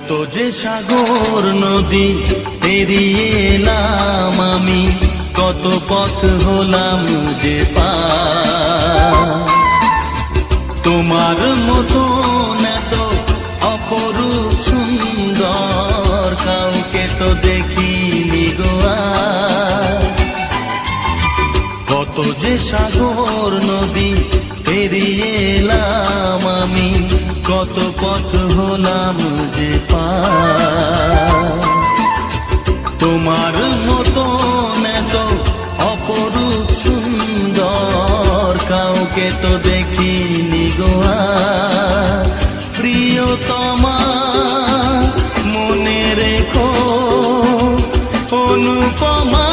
কত যে সাগর নদী পেরিয়ে এলাম আমি, কত পথ হলাম যে পার। তোমার মতো এত অপরূপ সুন্দর কাউকে তো দেখিনি গো আর। কত যে সাগর নদী পেরিয়ে এলাম আমি, কত পথ হলাম যে পার। তোমার মতো এত অপরূপ সুন্দর কাউকে তো দেখিনি গো আর। প্রিয়তমা মনে রেখো অনুপমা